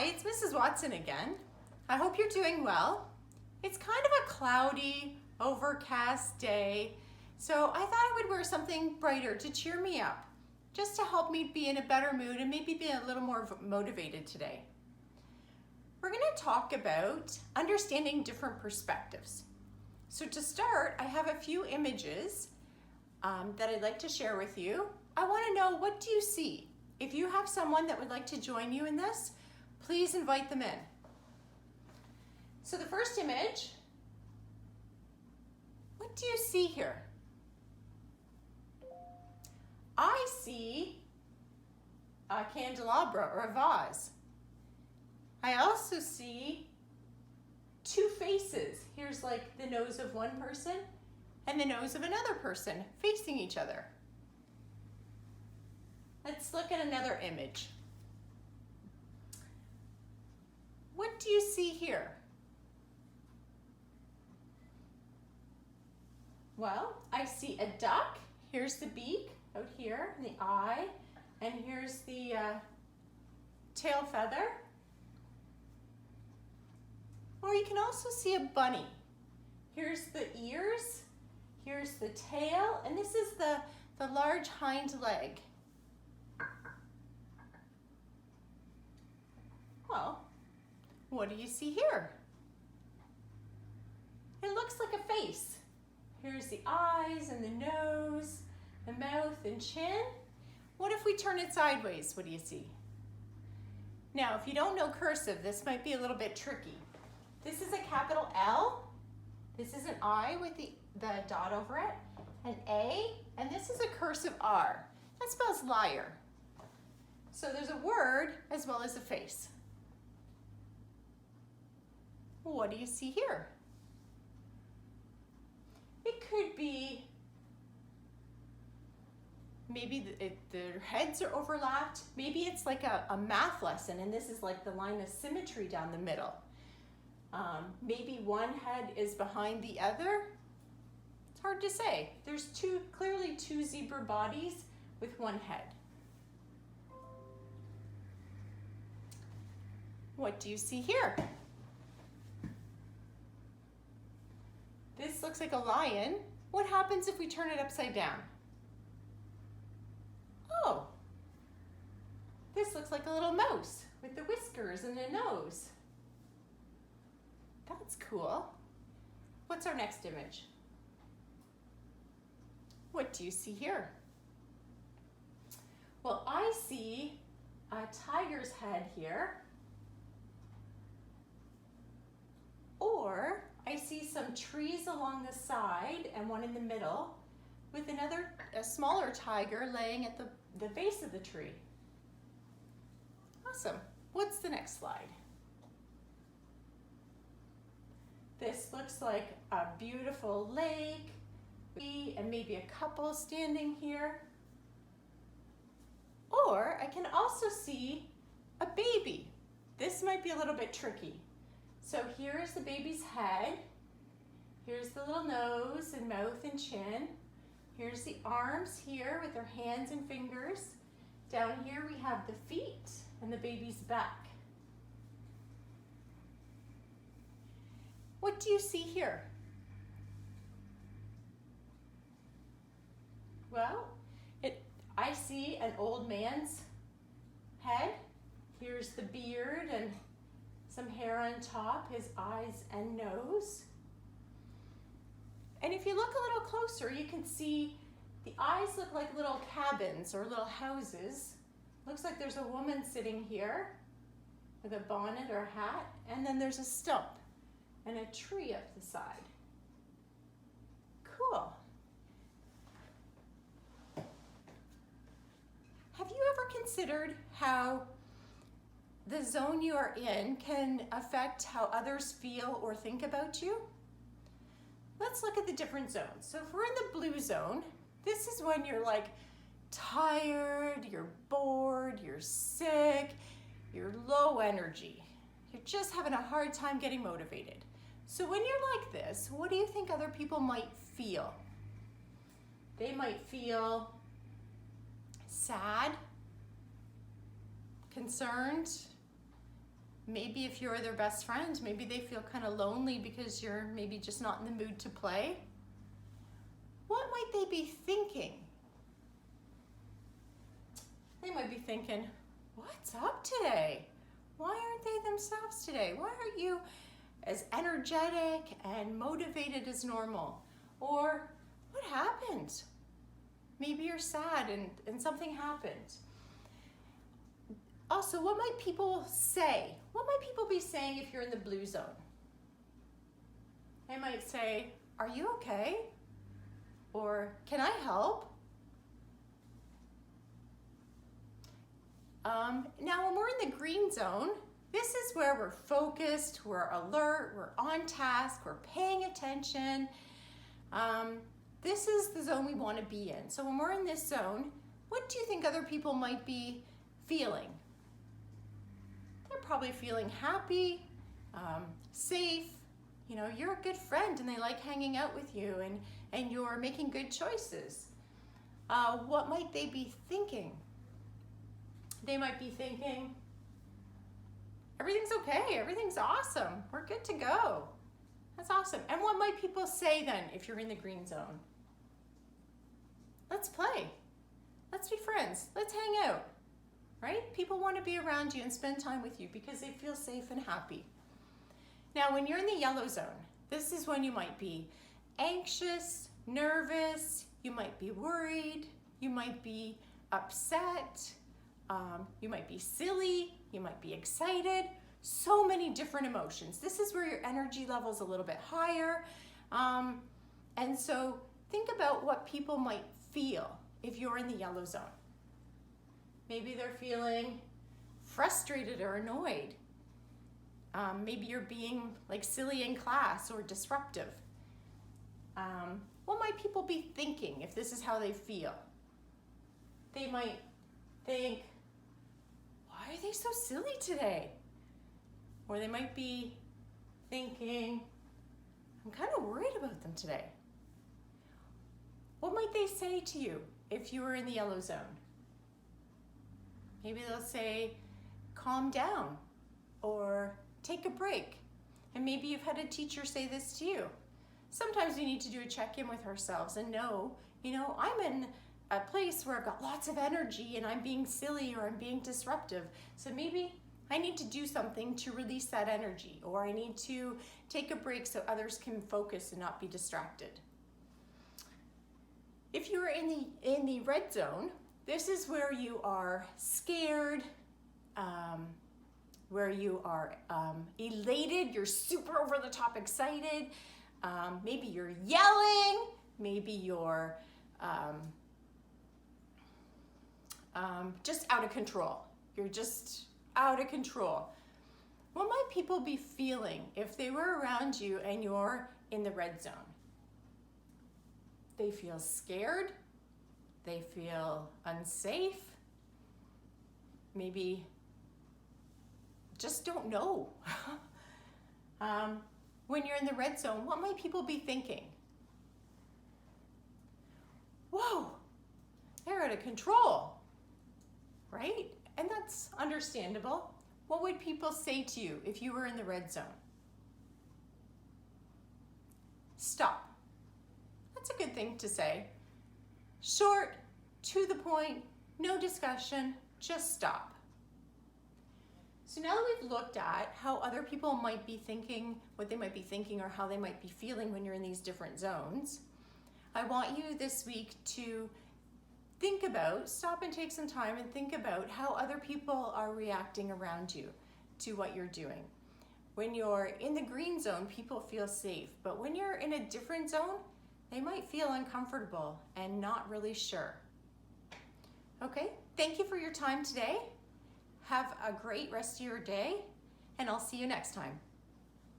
Hi, it's Mrs. Watson again. I hope you're doing well. It's kind of a cloudy, overcast day, so I thought I would wear something brighter to cheer me up, just to help me be in a better mood and maybe be a little more motivated today. We're going to talk about understanding different perspectives. So to start, I have a few images that I'd like to share with you. I want to know, what do you see? If you have someone that would like to join you in this, please invite them in. So the first image, what do you see here? I see a candelabra or a vase. I also see two faces. Here's like the nose of one person and the nose of another person facing each other. Let's look at another image. What do you see here? Well, I see a duck. Here's the beak out here, and the eye, and here's the tail feather. Or you can also see a bunny. Here's the ears, here's the tail, and this is the large hind leg. Well, what do you see here? It looks like a face. Here's the eyes and the nose, the mouth and chin. What if we turn it sideways? What do you see? Now, if you don't know cursive, this might be a little bit tricky. This is a capital L. This is an I with the dot over it, an A, and this is a cursive R. That spells liar. So there's a word as well as a face. What do you see here? It could be maybe their heads are overlapped. Maybe it's like a math lesson and this is like the line of symmetry down the middle. Maybe one head is behind the other. It's hard to say. There's clearly two zebra bodies with one head. What do you see here? This looks like a lion. What happens if we turn it upside down? Oh, this looks like a little mouse with the whiskers and a nose. That's cool. What's our next image? What do you see here? Well, I see a tiger's head here. Or I see some trees along the side and one in the middle with a smaller tiger laying at the base of the tree. Awesome. What's the next slide? This looks like a beautiful lake and maybe a couple standing here. Or I can also see a baby. This might be a little bit tricky. So here's the baby's head. Here's the little nose and mouth and chin. Here's the arms here with their hands and fingers. Down here we have the feet and the baby's back. What do you see here? Well, I see an old man's head. Here's the beard and some hair on top, his eyes and nose. And if you look a little closer, you can see the eyes look like little cabins or little houses. Looks like there's a woman sitting here with a bonnet or a hat, and then there's a stump and a tree up the side. Cool. Have you ever considered how the zone you are in can affect how others feel or think about you? Let's look at the different zones. So if we're in the blue zone, this is when you're like tired, you're bored, you're sick, you're low energy. You're just having a hard time getting motivated. So when you're like this, what do you think other people might feel? They might feel sad, concerned, Maybe if you're their best friend, maybe they feel kind of lonely because you're maybe just not in the mood to play. What might they be thinking? They might be thinking, what's up today? Why aren't they themselves today? Why aren't you as energetic and motivated as normal? Or what happened? Maybe you're sad and something happened. Also, what might people say? What might people be saying if you're in the blue zone? They might say, are you okay? Or can I help? Now, when we're in the green zone, this is where we're focused, we're alert, we're on task, we're paying attention. This is the zone we want to be in. So when we're in this zone, what do you think other people might be feeling? They're probably feeling happy, safe. You know, you're a good friend and they like hanging out with you and you're making good choices. What might they be thinking? They might be thinking, everything's okay, everything's awesome, we're good to go. That's awesome. And what might people say then if you're in the green zone? Let's play. Let's be friends. Let's hang out, right? People want to be around you and spend time with you because they feel safe and happy. Now, when you're in the yellow zone, this is when you might be anxious, nervous, you might be worried, you might be upset, you might be silly, you might be excited. So many different emotions. This is where your energy level is a little bit higher. And so think about what people might feel if you're in the yellow zone. Maybe they're feeling frustrated or annoyed. Maybe you're being like silly in class or disruptive. What might people be thinking if this is how they feel? They might think, why are they so silly today? Or they might be thinking, I'm kind of worried about them today. What might they say to you if you were in the yellow zone? Maybe they'll say, calm down, or take a break. And maybe you've had a teacher say this to you. Sometimes we need to do a check-in with ourselves and know, I'm in a place where I've got lots of energy and I'm being silly or I'm being disruptive. So maybe I need to do something to release that energy, or I need to take a break so others can focus and not be distracted. If you're in the red zone, this is where you are scared, where you are elated, you're super over the top excited, maybe you're yelling, maybe you're just out of control. You're just out of control. What might people be feeling if they were around you and you're in the red zone? They feel scared. They feel unsafe. Maybe just don't know. When you're in the red zone, what might people be thinking? Whoa, they're out of control, right? And that's understandable. What would people say to you if you were in the red zone? Stop. That's a good thing to say. Short, to the point, no discussion, just stop. So now that we've looked at how other people might be thinking, what they might be thinking, or how they might be feeling when you're in these different zones, I want you this week to stop and take some time and think about how other people are reacting around you to what you're doing. When you're in the green zone, people feel safe, but when you're in a different zone, they might feel uncomfortable and not really sure. Okay, thank you for your time today. Have a great rest of your day, and I'll see you next time.